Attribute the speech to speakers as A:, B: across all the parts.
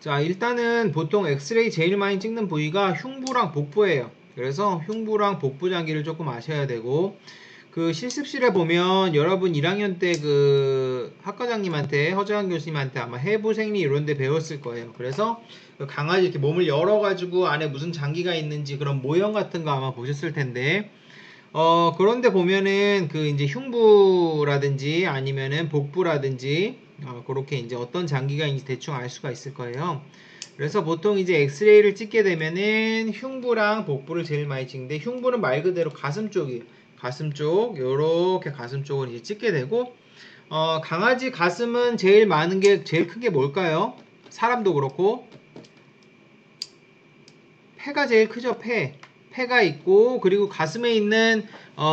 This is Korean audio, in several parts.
A: 자, 일단은 보통 엑스레이 제일 많이 찍는 부위가 흉부랑 복부예요. 그래서 흉부랑 복부 장기를 조금 아셔야 되고, 그 실습실에 보면 여러분 1학년 때 그 학과장님한테, 허재환 교수님한테 아마 해부 생리 이런 데 배웠을 거예요. 그래서 그 강아지 이렇게 몸을 열어가지고 안에 무슨 장기가 있는지 그런 모형 같은 거 아마 보셨을 텐데, 그런데 보면은 그 이제 흉부라든지 아니면은 복부라든지 그렇게 이제 어떤 장기가 있는지 대충 알 수가 있을 거예요. 그래서 보통 이제 엑스레이를 찍게 되면은 흉부랑 복부를 제일 많이 찍는데, 흉부는 말 그대로 가슴 쪽이에요. 가슴 쪽, 요렇게 가슴 쪽을 이제 찍게 되고, 강아지 가슴은 제일 많은 게, 제일 큰 게 뭘까요? 사람도 그렇고, 폐가 제일 크죠, 폐. 폐가 있고, 그리고 가슴에 있는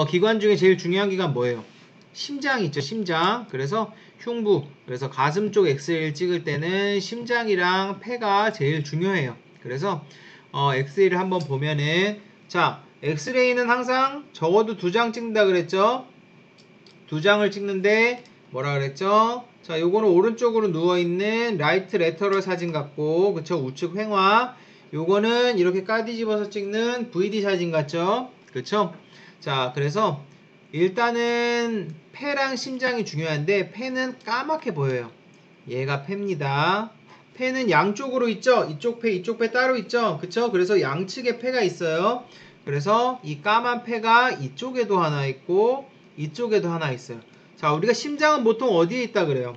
A: 기관 중에 제일 중요한 기관 뭐예요? 심장이 있죠, 심장. 그래서 흉부, 그래서 가슴 쪽 엑스레이를 찍을 때는 심장이랑 폐가 제일 중요해요. 그래서 엑스레이를 한번 보면은, 자, 엑스레이는 항상 적어도 2장 찍는다 그랬죠? 2장을 찍는데 뭐라 그랬죠? 자, 요거는 오른쪽으로 누워있는 라이트 레터럴 사진 같고, 그쵸? 우측 횡화. 요거는 이렇게 까뒤집어서 찍는 VD 사진 같죠? 그쵸? 자, 그래서 일단은 폐랑 심장이 중요한데, 폐는 까맣게 보여요. 얘가 폐입니다. 폐는 양쪽으로 있죠? 이쪽 폐 따로 있죠? 그쵸? 그래서 양측에 폐가 있어요. 그래서 이 까만 폐가 이쪽에도 하나 있고, 이쪽에도 하나 있어요. 자, 우리가 심장은 보통 어디에 있다 그래요?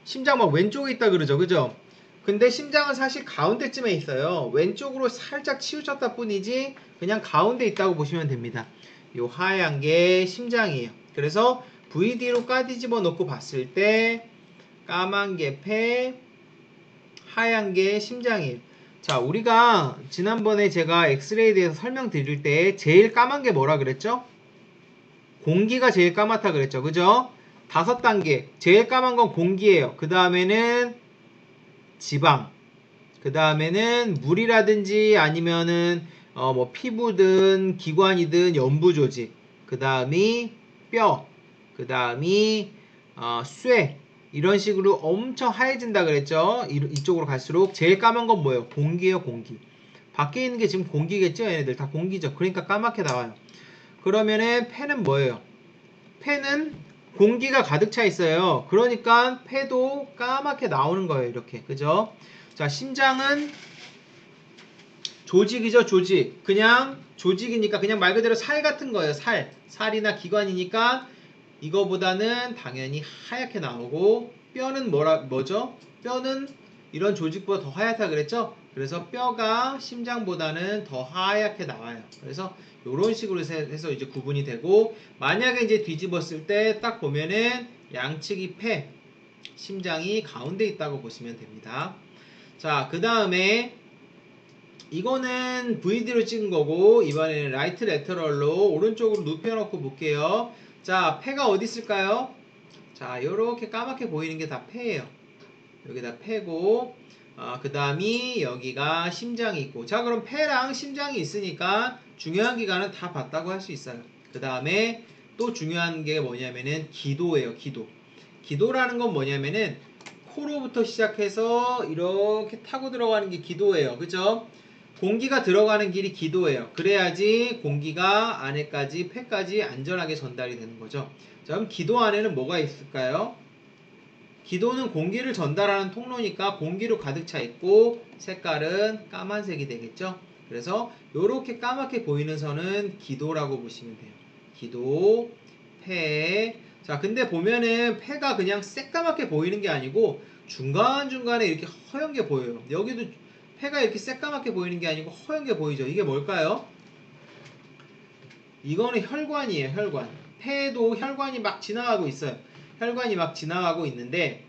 A: 심장 막 왼쪽에 있다 그러죠, 그죠? 근데 심장은 사실 가운데쯤에 있어요. 왼쪽으로 살짝 치우쳤다 뿐이지 그냥 가운데 있다고 보시면 됩니다. 요 하얀 게 심장이에요. 그래서 VD로 까뒤집어 놓고 봤을 때 까만 게 폐, 하얀 게 심장이에요. 자, 우리가 지난번에 제가 엑스레이에 대해서 설명드릴 때 제일 까만 게 뭐라 그랬죠? 공기가 제일 까맣다 그랬죠. 그죠? 5단계. 제일 까만 건 공기예요. 그 다음에는 지방. 그 다음에는 물이라든지 아니면은 뭐 피부든 기관이든 연부 조직. 그 다음이 뼈. 그 다음이 쇠. 이런 식으로 엄청 하얘진다 그랬죠. 이쪽으로 갈수록 제일 까만 건 뭐예요? 공기예요, 공기. 밖에 있는 게 지금 공기겠죠? 얘네들 다 공기죠. 그러니까 까맣게 나와요. 그러면은 폐는 뭐예요? 폐는 공기가 가득 차 있어요. 그러니까 폐도 까맣게 나오는 거예요. 이렇게. 그죠? 자, 심장은 조직이죠, 조직. 그냥 조직이니까 그냥 말 그대로 살 같은 거예요. 살. 살이나 기관이니까 이거보다는 당연히 하얗게 나오고, 뼈는 뭐죠? 뼈는 이런 조직보다 더 하얗다 그랬죠? 그래서 뼈가 심장보다는 더 하얗게 나와요. 그래서 이런 식으로 해서 이제 구분이 되고, 만약에 이제 뒤집었을 때 딱 보면은 양측이 폐, 심장이 가운데 있다고 보시면 됩니다. 자, 그 다음에 이거는 VD로 찍은 거고, 이번에는 라이트 레터럴로 오른쪽으로 눕혀놓고 볼게요. 자, 폐가 어디 있을까요? 자, 요렇게 까맣게 보이는 게 다 폐예요. 여기다 폐고, 그 다음이 여기가 심장이 있고. 자, 그럼 폐랑 심장이 있으니까 중요한 기관은 다 봤다고 할 수 있어요. 그 다음에 또 중요한 게 뭐냐면은 기도예요, 기도. 기도라는 건 뭐냐면은 코로부터 시작해서 이렇게 타고 들어가는 게 기도예요. 그죠? 공기가 들어가는 길이 기도예요. 그래야지 공기가 안에까지, 폐까지 안전하게 전달이 되는 거죠. 자, 그럼 기도 안에는 뭐가 있을까요? 기도는 공기를 전달하는 통로니까 공기로 가득 차 있고, 색깔은 까만색이 되겠죠. 그래서 이렇게 까맣게 보이는 선은 기도라고 보시면 돼요. 기도, 폐. 자, 근데 보면은 폐가 그냥 새까맣게 보이는 게 아니고 중간중간에 이렇게 허연 게 보여요. 여기도 폐가 이렇게 새까맣게 보이는 게 아니고 허연 게 보이죠. 이게 뭘까요? 이거는 혈관이에요, 혈관. 폐에도 혈관이 막 지나가고 있어요. 혈관이 막 지나가고 있는데,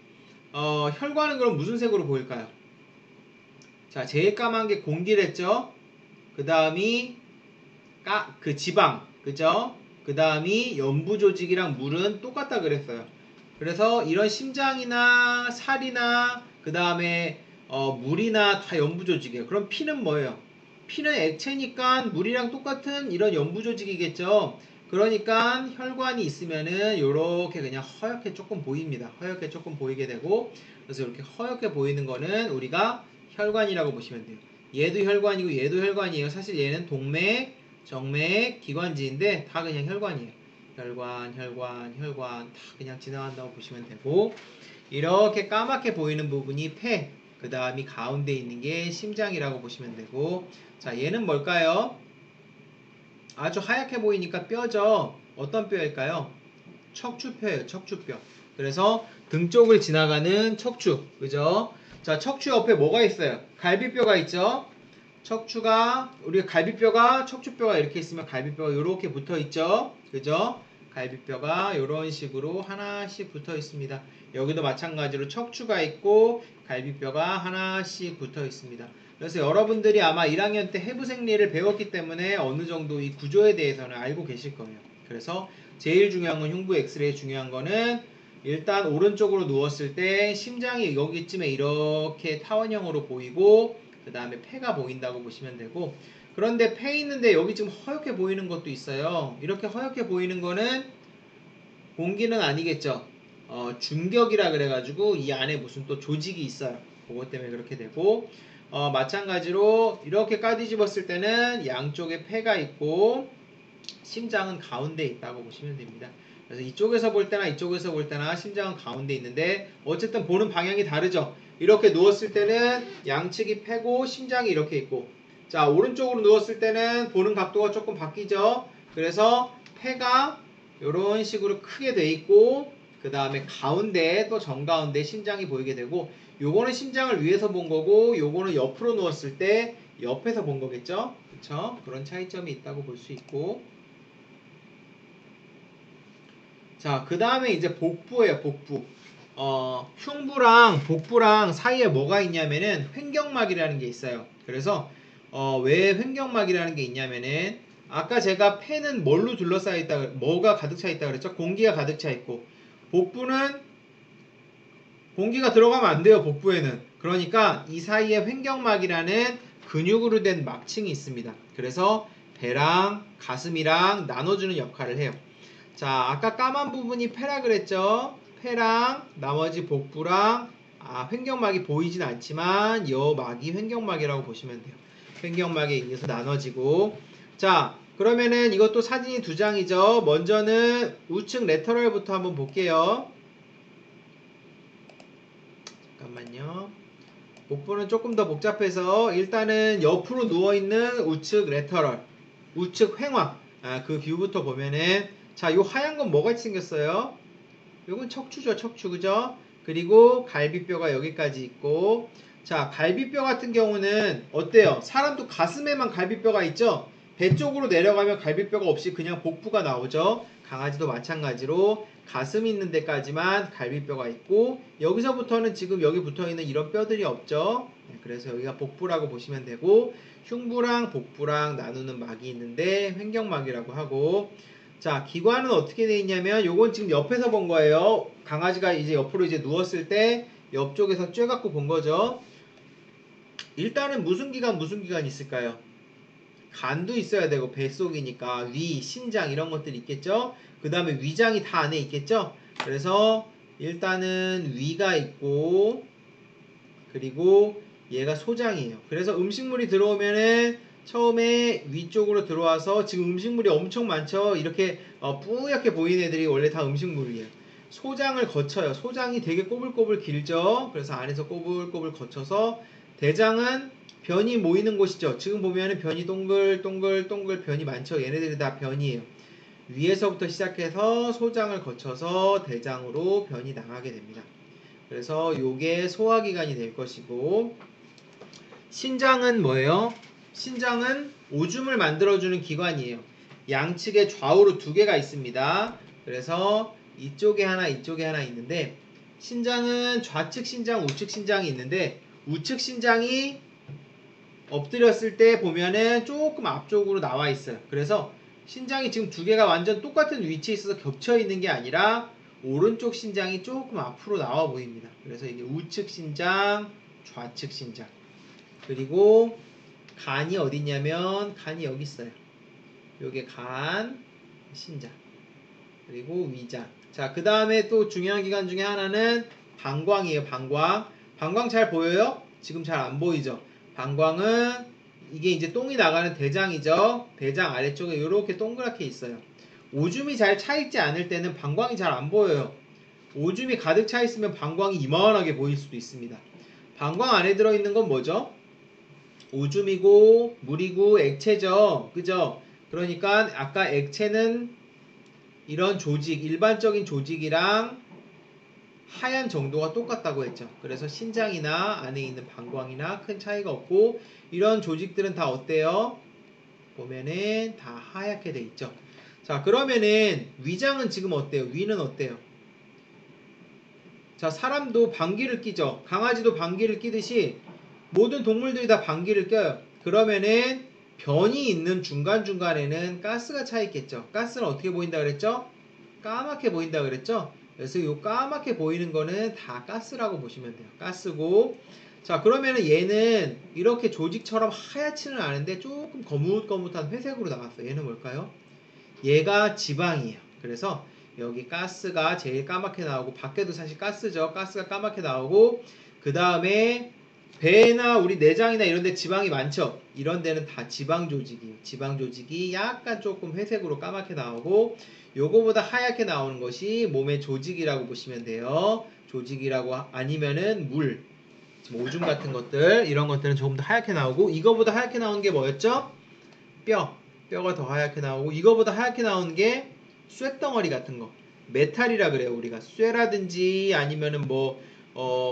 A: 혈관은 그럼 무슨 색으로 보일까요? 자, 제일 까만 게 공기랬죠? 그 다음이 그 지방, 그죠? 그 다음이 연부 조직이랑 물은 똑같다 그랬어요. 그래서 이런 심장이나 살이나 그 다음에 물이나 다 연부 조직이에요. 그럼 피는 뭐예요? 피는 액체니까 물이랑 똑같은 이런 연부 조직이겠죠. 그러니까 혈관이 있으면은 요렇게 그냥 허옇게 조금 보입니다. 허옇게 조금 보이게 되고, 그래서 이렇게 허옇게 보이는 거는 우리가 혈관이라고 보시면 돼요. 얘도 혈관이고 얘도 혈관이에요. 사실 얘는 동맥, 정맥, 기관지인데 다 그냥 혈관이에요. 혈관, 혈관, 혈관 다 그냥 지나간다고 보시면 되고 이렇게 까맣게 보이는 부분이 폐, 그 다음이 가운데 있는 게 심장이라고 보시면 되고 자 얘는 뭘까요? 아주 하얗게 보이니까 뼈죠. 어떤 뼈일까요? 척추뼈예요. 척추뼈. 그래서 등 쪽을 지나가는 척추. 그죠? 자, 척추 옆에 뭐가 있어요? 갈비뼈가 있죠? 척추가 우리 갈비뼈가 척추뼈가 이렇게 있으면 갈비뼈가 이렇게 붙어 있죠? 그죠? 갈비뼈가 이런 식으로 하나씩 붙어 있습니다. 여기도 마찬가지로 척추가 있고 갈비뼈가 하나씩 붙어 있습니다. 그래서 여러분들이 아마 1학년 때 해부생리를 배웠기 때문에 어느 정도 이 구조에 대해서는 알고 계실 거예요. 그래서 제일 중요한 건 흉부 엑스레이 중요한 거는 일단 오른쪽으로 누웠을 때 심장이 여기쯤에 이렇게 타원형으로 보이고 그 다음에 폐가 보인다고 보시면 되고 그런데 폐 있는데 여기 지금 허옇게 보이는 것도 있어요. 이렇게 허옇게 보이는 거는 공기는 아니겠죠. 중격이라 그래가지고 이 안에 무슨 또 조직이 있어요. 그것 때문에 그렇게 되고 마찬가지로 이렇게 까뒤집었을 때는 양쪽에 폐가 있고 심장은 가운데 있다고 보시면 됩니다. 그래서 이쪽에서 볼 때나 이쪽에서 볼 때나 심장은 가운데 있는데 어쨌든 보는 방향이 다르죠. 이렇게 누웠을 때는 양측이 폐고 심장이 이렇게 있고 자 오른쪽으로 누웠을 때는 보는 각도가 조금 바뀌죠. 그래서 폐가 이런 식으로 크게 돼 있고 그 다음에 가운데 또 정가운데 심장이 보이게 되고 요거는 심장을 위에서 본 거고 요거는 옆으로 누웠을 때 옆에서 본 거겠죠. 그쵸? 그런 차이점이 있다고 볼 수 있고 자, 그 다음에 이제 복부예요, 복부. 흉부랑 복부랑 사이에 뭐가 있냐면은 횡격막이라는 게 있어요. 그래서, 왜 횡격막이라는 게 있냐면은, 아까 제가 폐는 뭘로 둘러싸여 있다, 뭐가 가득 차 있다 그랬죠? 공기가 가득 차 있고, 복부는 공기가 들어가면 안 돼요, 복부에는. 그러니까 이 사이에 횡격막이라는 근육으로 된 막층이 있습니다. 그래서 배랑 가슴이랑 나눠주는 역할을 해요. 자, 아까 까만 부분이 폐라 그랬죠? 폐랑 나머지 복부랑 횡격막이 보이진 않지만 요 막이 횡격막이라고 보시면 돼요. 횡격막에 의해서 나눠지고 자, 그러면은 이것도 사진이 두 장이죠. 먼저는 우측 레터럴부터 한번 볼게요. 잠깐만요. 복부는 조금 더 복잡해서 일단은 옆으로 누워있는 우측 레터럴, 우측 횡화 그 뷰부터 보면은 자, 요 하얀 건 뭐가 생겼어요? 요건 척추죠, 척추 그죠? 그리고 갈비뼈가 여기까지 있고 자, 갈비뼈 같은 경우는 어때요? 사람도 가슴에만 갈비뼈가 있죠? 배 쪽으로 내려가면 갈비뼈가 없이 그냥 복부가 나오죠? 강아지도 마찬가지로 가슴 있는 데까지만 갈비뼈가 있고 여기서부터는 지금 여기 붙어있는 이런 뼈들이 없죠? 네, 그래서 여기가 복부라고 보시면 되고 흉부랑 복부랑 나누는 막이 있는데 횡격막이라고 하고 자, 기관은 어떻게 돼 있냐면 요건 지금 옆에서 본 거예요. 강아지가 이제 옆으로 이제 누웠을 때 옆쪽에서 쬐갖고 본 거죠. 일단은 무슨 기관이 있을까요? 간도 있어야 되고 뱃속이니까 위, 신장 이런 것들이 있겠죠. 그 다음에 위장이 다 안에 있겠죠. 그래서 일단은 위가 있고 그리고 얘가 소장이에요. 그래서 음식물이 들어오면은 처음에 위쪽으로 들어와서 지금 음식물이 엄청 많죠. 이렇게 뿌옇게 보이는 애들이 원래 다 음식물이에요. 소장을 거쳐요. 소장이 되게 꼬불꼬불 길죠. 그래서 안에서 꼬불꼬불 거쳐서 대장은 변이 모이는 곳이죠. 지금 보면은 변이 동글동글 변이 많죠. 얘네들이 다 변이에요. 위에서부터 시작해서 소장을 거쳐서 대장으로 변이 나가게 됩니다. 그래서 요게 소화기관이 될 것이고 신장은 뭐예요? 신장은 오줌을 만들어주는 기관이에요. 양측에 좌우로 두 개가 있습니다. 그래서 이쪽에 하나 이쪽에 하나 있는데 신장은 좌측 신장 우측 신장이 있는데 우측 신장이 엎드렸을 때 보면은 조금 앞쪽으로 나와 있어요. 그래서 신장이 지금 두 개가 완전 똑같은 위치에 있어서 겹쳐 있는 게 아니라 오른쪽 신장이 조금 앞으로 나와 보입니다. 그래서 이게 우측 신장, 좌측 신장. 그리고 간이 어디 있냐면 간이 여기 있어요. 요게 간, 신장. 그리고 위장. 자, 그 다음에 또 중요한 기관 중에 하나는 방광이에요. 방광. 방광 잘 보여요? 지금 잘 안 보이죠? 방광은 이게 이제 똥이 나가는 대장이죠. 대장 아래쪽에 이렇게 동그랗게 있어요. 오줌이 잘 차있지 않을 때는 방광이 잘 안 보여요. 오줌이 가득 차 있으면 방광이 이만하게 보일 수도 있습니다. 방광 안에 들어있는 건 뭐죠? 오줌이고 물이고 액체죠. 그죠? 그러니까 아까 액체는 이런 조직, 일반적인 조직이랑 하얀 정도가 똑같다고 했죠. 그래서 신장이나 안에 있는 방광이나 큰 차이가 없고 이런 조직들은 다 어때요? 보면은 다 하얗게 돼 있죠. 자, 그러면은 위장은 지금 어때요? 위는 어때요? 자, 사람도 방귀를 끼죠. 강아지도 방귀를 끼듯이 모든 동물들이 다 방귀를 껴요. 그러면은 변이 있는 중간중간에는 가스가 차 있겠죠. 가스는 어떻게 보인다 그랬죠? 까맣게 보인다 그랬죠? 그래서 이 까맣게 보이는 거는 다 가스라고 보시면 돼요. 가스고. 자, 그러면은 얘는 이렇게 조직처럼 하얗지는 않은데 조금 거뭇거뭇한 회색으로 나왔어요. 얘는 뭘까요? 얘가 지방이에요. 그래서 여기 가스가 제일 까맣게 나오고 밖에도 사실 가스죠. 가스가 까맣게 나오고 그 다음에 배나 우리 내장이나 이런 데 지방이 많죠. 이런 데는 다 지방 조직이에요. 지방 조직이 약간 조금 회색으로 까맣게 나오고 요거보다 하얗게 나오는 것이 몸의 조직이라고 보시면 돼요. 조직이라고 아니면은 물, 오줌 같은 것들 이런 것들은 조금 더 하얗게 나오고 이거보다 하얗게 나오는 게 뭐였죠? 뼈가 더 하얗게 나오고 이거보다 하얗게 나오는 게 쇳덩어리 같은 거 메탈이라 그래요. 우리가 쇠라든지 아니면은 뭐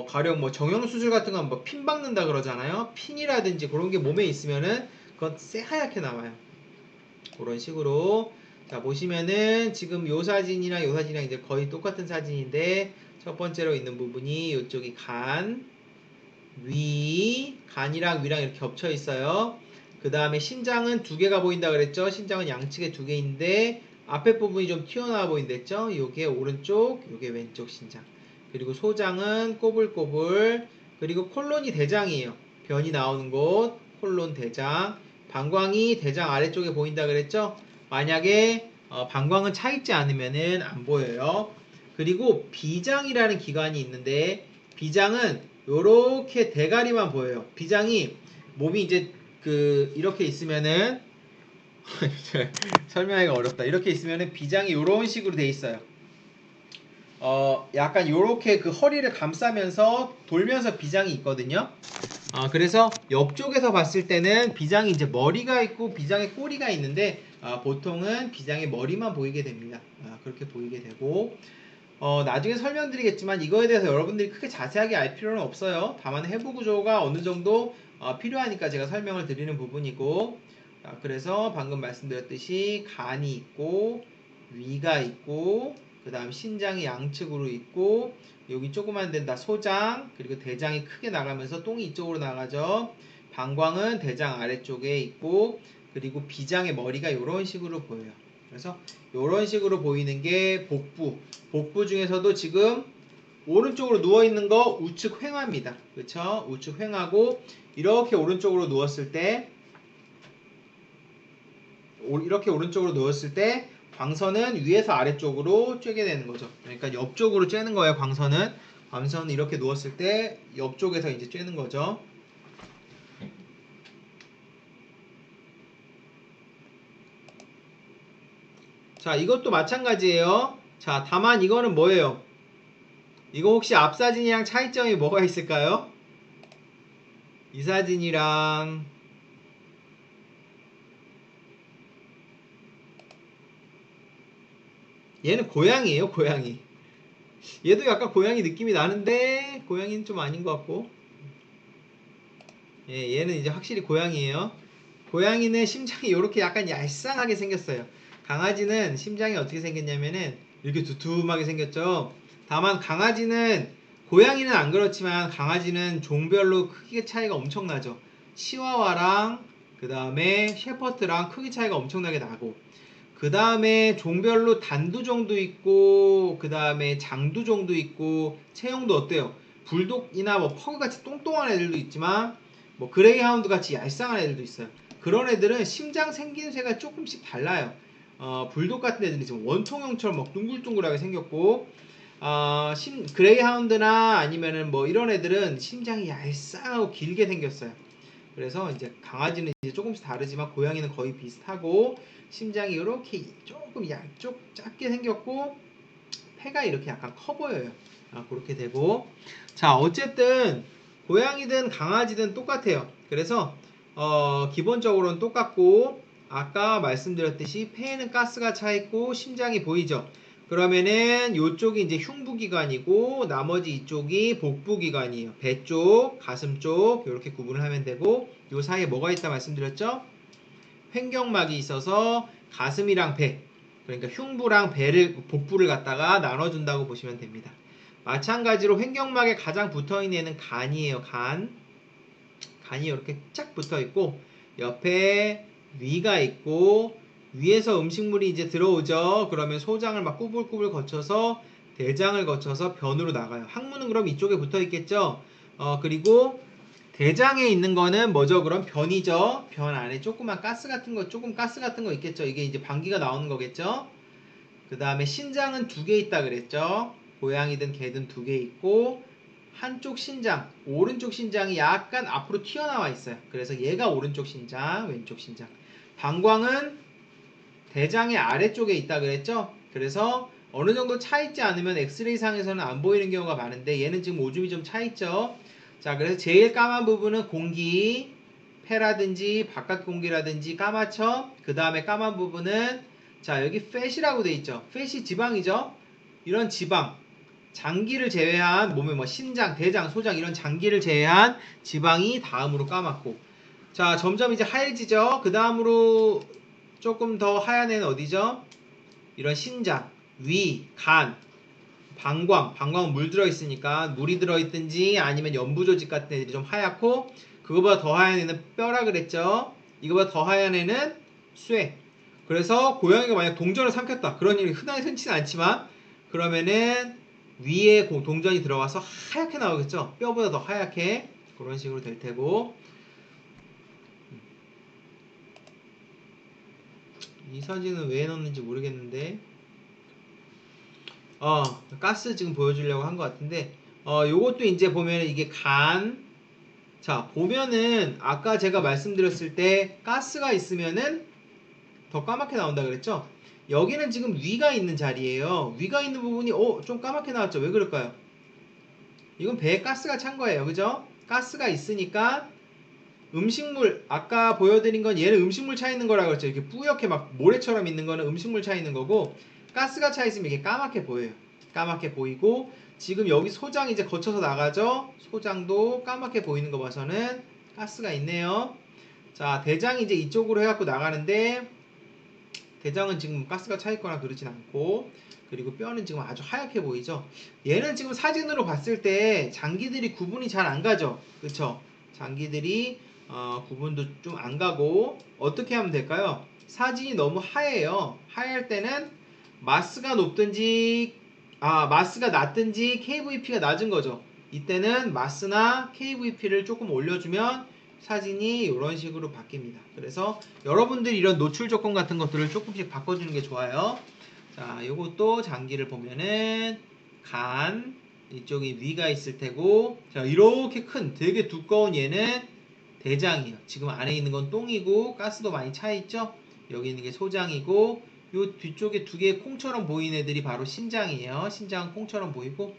A: 가령 뭐 정형수술 같은 건 뭐 핀 박는다 그러잖아요. 핀이라든지 그런 게 몸에 있으면은 그건 새하얗게 나와요. 그런 식으로 자 보시면은 지금 요 사진이랑 요 사진이랑 이제 거의 똑같은 사진인데 첫 번째로 있는 부분이 이쪽이 간이랑 위랑 이렇게 겹쳐 있어요. 그 다음에 신장은 두 개가 보인다 그랬죠. 신장은 양측에 두 개인데 앞에 부분이 좀 튀어나와 보인댔죠. 요게 오른쪽, 요게 왼쪽 신장. 그리고 소장은 꼬불꼬불. 그리고 콜론이 대장이에요. 변이 나오는 곳 콜론 대장. 방광이 대장 아래쪽에 보인다 그랬죠. 만약에 방광은 차 있지 않으면은 안 보여요. 그리고 비장이라는 기관이 있는데 비장은 요렇게 대가리만 보여요. 비장이 몸이 이제 이렇게 있으면은 설명하기가 어렵다. 이렇게 있으면은 비장이 요런 식으로 돼 있어요. 약간 요렇게 그 허리를 감싸면서 돌면서 비장이 있거든요. 그래서 옆쪽에서 봤을 때는 비장이 이제 머리가 있고 비장의 꼬리가 있는데 보통은 비장의 머리만 보이게 됩니다. 그렇게 보이게 되고 나중에 설명드리겠지만 이거에 대해서 여러분들이 크게 자세하게 알 필요는 없어요. 다만 해부 구조가 어느 정도 필요하니까 제가 설명을 드리는 부분이고 그래서 방금 말씀드렸듯이 간이 있고 위가 있고 그 다음 신장이 양측으로 있고 여기 조그만 데는 다 소장 그리고 대장이 크게 나가면서 똥이 이쪽으로 나가죠. 방광은 대장 아래쪽에 있고 그리고 비장의 머리가 이런 식으로 보여요. 그래서 이런 식으로 보이는 게 복부 중에서도 지금 오른쪽으로 누워있는 거 우측 횡화입니다. 그쵸? 우측 횡화고 이렇게 오른쪽으로 누웠을 때 광선은 위에서 아래쪽으로 쬐게 되는 거죠. 그러니까 옆쪽으로 쬐는 거예요. 광선은 이렇게 누웠을 때 옆쪽에서 이제 쬐는 거죠. 자, 이것도 마찬가지예요. 자, 다만 이거는 뭐예요? 이거 혹시 앞 사진이랑 차이점이 뭐가 있을까요? 이 사진이랑 얘는 고양이에요, 고양이. 얘도 약간 고양이 느낌이 나는데 고양이는 좀 아닌 것 같고. 예, 얘는 이제 확실히 고양이에요. 고양이는 심장이 이렇게 약간 얄쌍하게 생겼어요. 강아지는 심장이 어떻게 생겼냐면은 이렇게 두툼하게 생겼죠. 다만 고양이는 안 그렇지만 강아지는 종별로 크기 차이가 엄청나죠. 치와와랑 그 다음에 셰퍼트랑 크기 차이가 엄청나게 나고 그 다음에 종별로 단두종도 있고 그 다음에 장두종도 있고 체형도 어때요? 불독이나 뭐 퍼그같이 똥똥한 애들도 있지만 뭐 그레이하운드 같이 얄쌍한 애들도 있어요. 그런 애들은 심장 생김새가 조금씩 달라요. 불독 같은 애들은 지금 원통형처럼 막 둥글둥글하게 생겼고 그레이하운드나 아니면은 뭐 이런 애들은 심장이 얄쌍하고 길게 생겼어요. 그래서 이제 강아지는 이제 조금씩 다르지만 고양이는 거의 비슷하고 심장이 이렇게 조금 양쪽 작게 생겼고 폐가 이렇게 약간 커 보여요. 그렇게 되고 자 어쨌든 고양이든 강아지든 똑같아요. 그래서 기본적으로는 똑같고 아까 말씀드렸듯이 폐에는 가스가 차 있고 심장이 보이죠. 그러면은 이쪽이 이제 흉부기관이고 나머지 이쪽이 복부기관이에요. 배 쪽, 가슴 쪽 이렇게 구분을 하면 되고 요 사이에 뭐가 있다 말씀드렸죠? 횡격막이 있어서 가슴이랑 배 그러니까 흉부랑 배를 복부를 갖다가 나눠준다고 보시면 됩니다. 마찬가지로 횡격막에 가장 붙어있는 애는 간이에요. 간이 이렇게 쫙 붙어있고 옆에 위가 있고 위에서 음식물이 이제 들어오죠. 그러면 소장을 막 꾸불꾸불 거쳐서 대장을 거쳐서 변으로 나가요. 항문은 그럼 이쪽에 붙어있겠죠. 그리고 대장에 있는 거는 뭐죠? 그럼 변이죠. 변 안에 조그만 가스 같은 거 있겠죠. 이게 이제 방귀가 나오는 거겠죠. 그 다음에 신장은 두 개 있다 그랬죠. 고양이든 개든 두 개 있고 한쪽 신장, 오른쪽 신장이 약간 앞으로 튀어나와 있어요. 그래서 얘가 오른쪽 신장, 왼쪽 신장. 방광은 대장의 아래쪽에 있다 그랬죠. 그래서 어느 정도 차 있지 않으면 엑스레이 상에서는 안 보이는 경우가 많은데 얘는 지금 오줌이 좀 차 있죠. 자, 그래서 제일 까만 부분은 공기, 폐라든지 바깥 공기라든지 까맣죠. 그 다음에 까만 부분은 자 여기 팻이라고 돼 있죠. 팻이 지방이죠. 이런 지방, 장기를 제외한 몸에 뭐 심장, 대장, 소장 이런 장기를 제외한 지방이 다음으로 까맣고 자 점점 이제 하얘지죠. 그 다음으로 조금 더 하얀 애는 어디죠? 이런 신장, 위, 간, 방광은 물 들어있으니까 물이 들어있든지 아니면 연부조직 같은 애들이 좀 하얗고 그거보다 더 하얀 애는 뼈라 그랬죠. 이거보다 더 하얀 애는 쇠. 그래서 고양이가 만약 동전을 삼켰다 그런 일이 흔치는 않지만 그러면은 위에 동전이 들어와서 하얗게 나오겠죠. 뼈보다 더 하얗게 그런 식으로 될 테고 이 사진은 왜 넣었는지 모르겠는데 가스 지금 보여주려고 한 것 같은데 요것도 이제 보면 이게 자 보면은 아까 제가 말씀드렸을 때 가스가 있으면은 더 까맣게 나온다 그랬죠. 여기는 지금 위가 있는 자리예요. 위가 있는 부분이 좀 까맣게 나왔죠. 왜 그럴까요? 이건 배에 가스가 찬 거예요. 그죠? 가스가 있으니까 음식물 아까 보여드린 건 얘는 음식물 차 있는 거라 그랬죠. 이렇게 뿌옇게 막 모래처럼 있는 거는 음식물 차 있는 거고 가스가 차 있으면 이게 까맣게 보여요. 까맣게 보이고 지금 여기 소장 이제 거쳐서 나가죠. 소장도 까맣게 보이는 거 봐서는 가스가 있네요. 자 대장이 이제 이쪽으로 해갖고 나가는데 대장은 지금 가스가 차 있거나 그러진 않고 그리고 뼈는 지금 아주 하얗게 보이죠. 얘는 지금 사진으로 봤을 때 장기들이 구분이 잘 안 가죠. 그쵸? 장기들이 구분도 좀 안 가고 어떻게 하면 될까요? 사진이 너무 하얘요. 하얄 때는 마스가 낮든지 KVP가 낮은 거죠. 이때는 마스나 KVP를 조금 올려주면 사진이 이런 식으로 바뀝니다. 그래서 여러분들이 이런 노출 조건 같은 것들을 조금씩 바꿔주는 게 좋아요. 자, 요것도 장기를 보면은 간 이쪽에 위가 있을 테고 자 이렇게 큰 되게 두꺼운 얘는 대장이에요. 지금 안에 있는 건 똥이고 가스도 많이 차 있죠. 여기 있는 게 소장이고 요 뒤쪽에 두 개의 콩처럼 보이는 애들이 바로 신장이에요. 신장은 콩처럼 보이고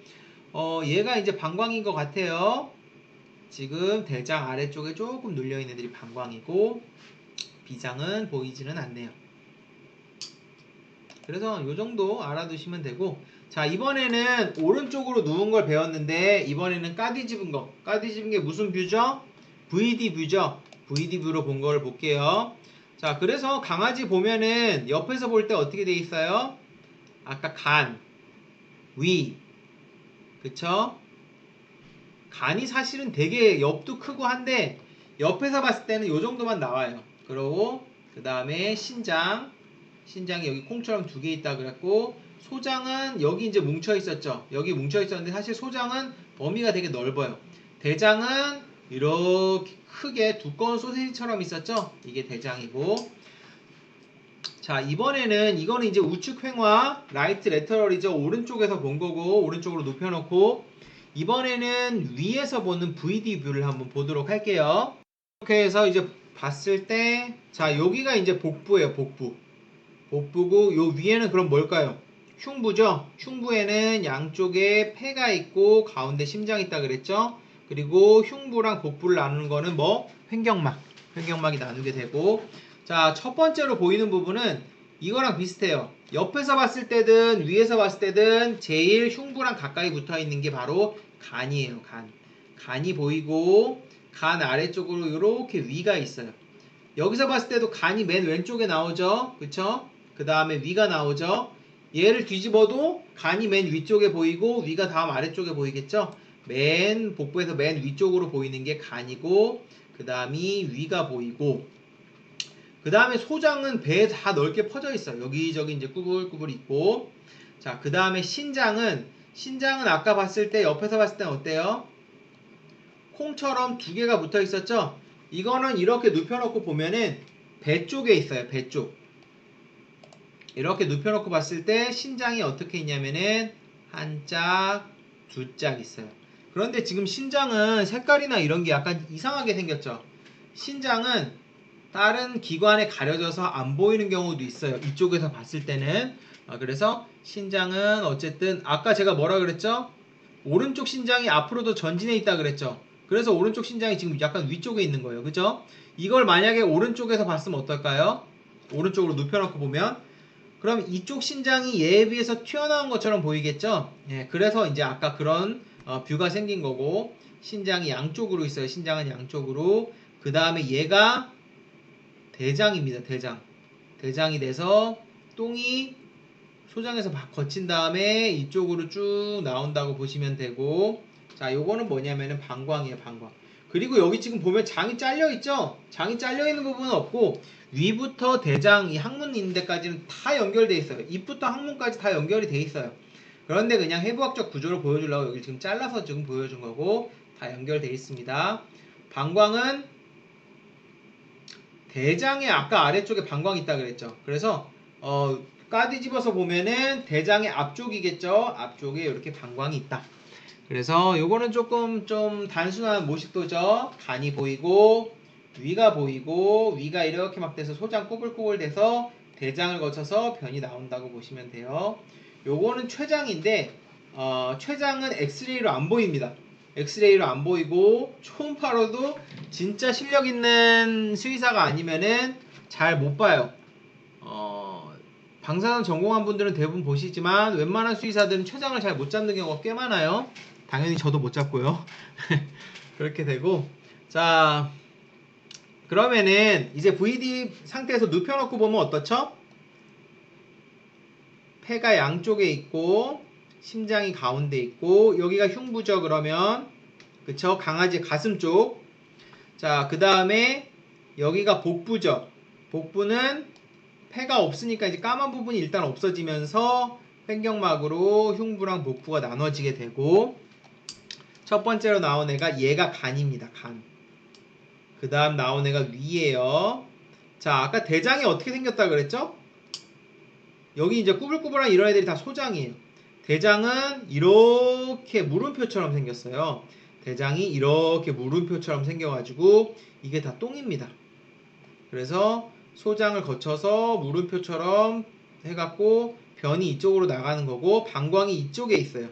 A: 얘가 이제 방광인 것 같아요. 지금 대장 아래쪽에 조금 눌려있는 애들이 방광이고 비장은 보이지는 않네요. 그래서 요 정도 알아두시면 되고 자 이번에는 오른쪽으로 누운 걸 배웠는데 이번에는 까뒤집은 거 까뒤집은 게 무슨 뷰죠? VD 뷰죠. VD 뷰로 본 걸 볼게요. 자 그래서 강아지 보면은 옆에서 볼 때 어떻게 돼 있어요? 아까 간, 위, 그쵸? 간이 사실은 되게 옆도 크고 한데 옆에서 봤을 때는 요 정도만 나와요. 그러고 그 다음에 신장이 여기 콩처럼 두 개 있다 그랬고 소장은 여기 이제 뭉쳐 있었죠. 여기 뭉쳐 있었는데 사실 소장은 범위가 되게 넓어요. 대장은 이렇게 크게 두꺼운 소세지처럼 있었죠. 이게 대장이고 자, 이번에는 이거는 이제 우측 횡화, 라이트 레터럴이죠. 오른쪽에서 본 거고, 오른쪽으로 눕혀놓고, 이번에는 위에서 보는 VD 뷰를 한번 보도록 할게요. 이렇게 해서 이제 봤을 때, 자, 여기가 이제 복부예요, 복부. 복부고, 요 위에는 그럼 뭘까요? 흉부죠? 흉부에는 양쪽에 폐가 있고, 가운데 심장이 있다 그랬죠? 그리고 흉부랑 복부를 나누는 거는 뭐? 횡격막. 횡격막이 나누게 되고, 자, 첫 번째로 보이는 부분은 이거랑 비슷해요. 옆에서 봤을 때든 위에서 봤을 때든 제일 흉부랑 가까이 붙어 있는 게 바로 간이에요. 간. 간이 보이고 간 아래쪽으로 이렇게 위가 있어요. 여기서 봤을 때도 간이 맨 왼쪽에 나오죠. 그쵸? 그 다음에 위가 나오죠. 얘를 뒤집어도 간이 맨 위쪽에 보이고 위가 다음 아래쪽에 보이겠죠? 맨 복부에서 맨 위쪽으로 보이는 게 간이고 그 다음이 위가 보이고 그 다음에 소장은 배에 다 넓게 퍼져 있어요. 여기저기 이제 꾸불꾸불 있고. 자, 그 다음에 신장은 아까 봤을 때 옆에서 봤을 때 어때요? 콩처럼 두 개가 붙어 있었죠? 이거는 이렇게 눕혀놓고 보면은 배 쪽에 있어요. 배 쪽. 이렇게 눕혀놓고 봤을 때 신장이 어떻게 있냐면은 한 짝, 두 짝 있어요. 그런데 지금 신장은 색깔이나 이런 게 약간 이상하게 생겼죠? 신장은 다른 기관에 가려져서 안 보이는 경우도 있어요. 이쪽에서 봤을 때는. 그래서 신장은 어쨌든 아까 제가 뭐라 그랬죠? 오른쪽 신장이 앞으로도 전진해 있다 그랬죠. 그래서 오른쪽 신장이 지금 약간 위쪽에 있는 거예요. 그죠? 이걸 만약에 오른쪽에서 봤으면 어떨까요? 오른쪽으로 눕혀놓고 보면 그럼 이쪽 신장이 얘에 비해서 튀어나온 것처럼 보이겠죠? 예, 그래서 이제 아까 그런 뷰가 생긴 거고 신장이 양쪽으로 있어요. 신장은 양쪽으로. 그 다음에 얘가 대장입니다. 대장. 대장이 돼서 똥이 소장에서 거친 다음에 이쪽으로 쭉 나온다고 보시면 되고 자, 요거는 뭐냐면은 방광이에요. 방광. 그리고 여기 지금 보면 장이 잘려 있죠? 장이 잘려 있는 부분은 없고 위부터 대장, 이 항문 있는 데까지는 다 연결돼 있어요. 입부터 항문까지 다 연결이 돼 있어요. 그런데 그냥 해부학적 구조를 보여주려고 여기 지금 잘라서 지금 보여준 거고 다 연결돼 있습니다. 방광은 대장의 아까 아래쪽에 방광이 있다 그랬죠. 그래서 까뒤집어서 보면은 대장의 앞쪽이겠죠. 앞쪽에 이렇게 방광이 있다. 그래서 요거는 조금 좀 단순한 모식도죠. 간이 보이고 위가 보이고 위가 이렇게 막 돼서 소장 꾸불꾸불 돼서 대장을 거쳐서 변이 나온다고 보시면 돼요. 요거는 췌장인데 췌장은 엑스레이로 안 보입니다. 엑스레이로 안 보이고 초음파로도 진짜 실력 있는 수의사가 아니면은 잘 못 봐요. 방사선 전공한 분들은 대부분 보시지만 웬만한 수의사들은 췌장을 잘 못 잡는 경우가 꽤 많아요. 당연히 저도 못 잡고요. 그렇게 되고 자 그러면은 이제 VD 상태에서 눕혀놓고 보면 어떻죠? 폐가 양쪽에 있고 심장이 가운데 있고 여기가 흉부죠. 그러면 그쵸? 강아지 가슴 쪽. 자, 그 다음에 여기가 복부죠. 복부는 폐가 없으니까 이제 까만 부분이 일단 없어지면서 횡격막으로 흉부랑 복부가 나눠지게 되고 첫 번째로 나온 애가 얘가 간입니다. 간. 그 다음 나온 애가 위예요. 자, 아까 대장이 어떻게 생겼다 그랬죠? 여기 이제 꾸불꾸불한 이런 애들이 다 소장이에요. 대장은 이렇게 물음표처럼 생겼어요. 대장이 이렇게 물음표처럼 생겨가지고 이게 다 똥입니다. 그래서 소장을 거쳐서 물음표처럼 해갖고 변이 이쪽으로 나가는 거고 방광이 이쪽에 있어요.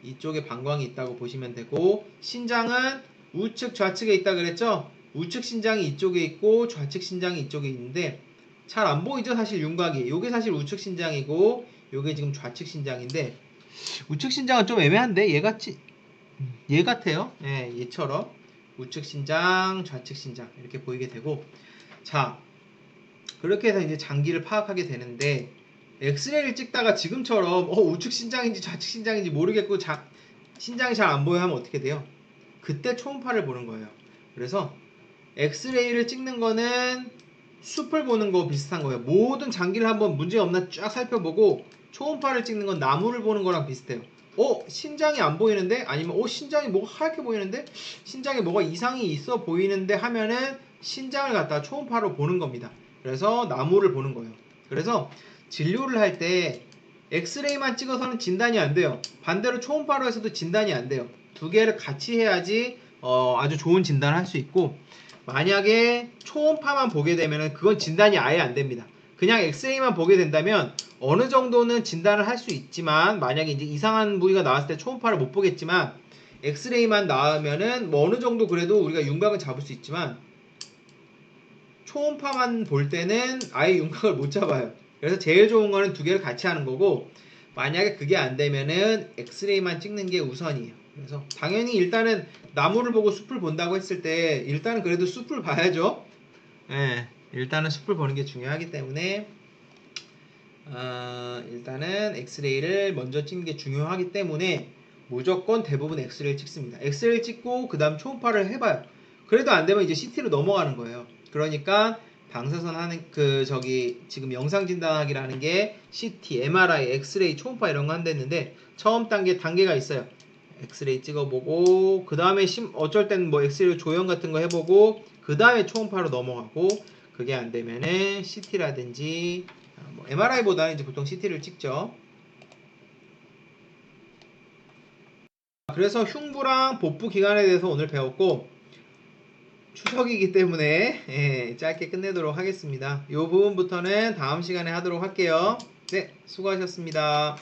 A: 이쪽에 방광이 있다고 보시면 되고 신장은 우측 좌측에 있다 그랬죠? 우측 신장이 이쪽에 있고 좌측 신장이 이쪽에 있는데 잘 안 보이죠? 사실 윤곽이. 요게 사실 우측 신장이고 요게 지금 좌측 신장인데 우측 신장은 좀 애매한데 얘 같아요. 예, 얘처럼 우측 신장, 좌측 신장 이렇게 보이게 되고 자 그렇게 해서 이제 장기를 파악하게 되는데 엑스레이를 찍다가 지금처럼 우측 신장인지 좌측 신장인지 모르겠고 신장이 잘 안 보여 하면 어떻게 돼요? 그때 초음파를 보는 거예요. 그래서 엑스레이를 찍는 거는 숲을 보는 거 비슷한 거예요. 모든 장기를 한번 문제 없나 쫙 살펴보고 초음파를 찍는 건 나무를 보는 거랑 비슷해요. 신장이 안 보이는데? 아니면 신장이 뭐가 하얗게 보이는데? 신장에 뭐가 이상이 있어 보이는데 하면은 신장을 갖다 초음파로 보는 겁니다. 그래서 나무를 보는 거예요. 그래서 진료를 할 때 엑스레이만 찍어서는 진단이 안 돼요. 반대로 초음파로 해서도 진단이 안 돼요. 두 개를 같이 해야지 아주 좋은 진단을 할 수 있고, 만약에 초음파만 보게 되면 그건 진단이 아예 안 됩니다. 그냥 엑스레이만 보게 된다면 어느 정도는 진단을 할 수 있지만, 만약에 이제 이상한 부위가 나왔을 때 초음파를 못 보겠지만 엑스레이만 나오면은 뭐 어느 정도 그래도 우리가 윤곽은 잡을 수 있지만, 초음파만 볼 때는 아예 윤곽을 못 잡아요. 그래서 제일 좋은 거는 두 개를 같이 하는 거고, 만약에 그게 안 되면은 엑스레이만 찍는 게 우선이에요. 그래서 당연히 일단은 나무를 보고 숲을 본다고 했을 때 일단은 그래도 숲을 봐야죠. 예, 일단은 숲을 보는 게 중요하기 때문에 일단은 엑스레이를 먼저 찍는 게 중요하기 때문에 무조건 대부분 엑스레이를 찍습니다. 엑스레이를 찍고 그 다음 초음파를 해봐요. 그래도 안 되면 이제 CT로 넘어가는 거예요. 그러니까 방사선 하는 지금 영상 진단하기라는 게 CT, MRI, 엑스레이, 초음파 이런 거 한댔는데, 처음 단계가 있어요. 엑스레이 찍어보고 그 다음에 어쩔 때는 뭐 엑스레이 조형 같은 거 해보고 그 다음에 초음파로 넘어가고, 그게 안 되면은 CT라든지 뭐 MRI보다는 이제 보통 CT를 찍죠. 그래서 흉부랑 복부 기관에 대해서 오늘 배웠고, 추석이기 때문에 짧게 끝내도록 하겠습니다. 이 부분부터는 다음 시간에 하도록 할게요. 네, 수고하셨습니다.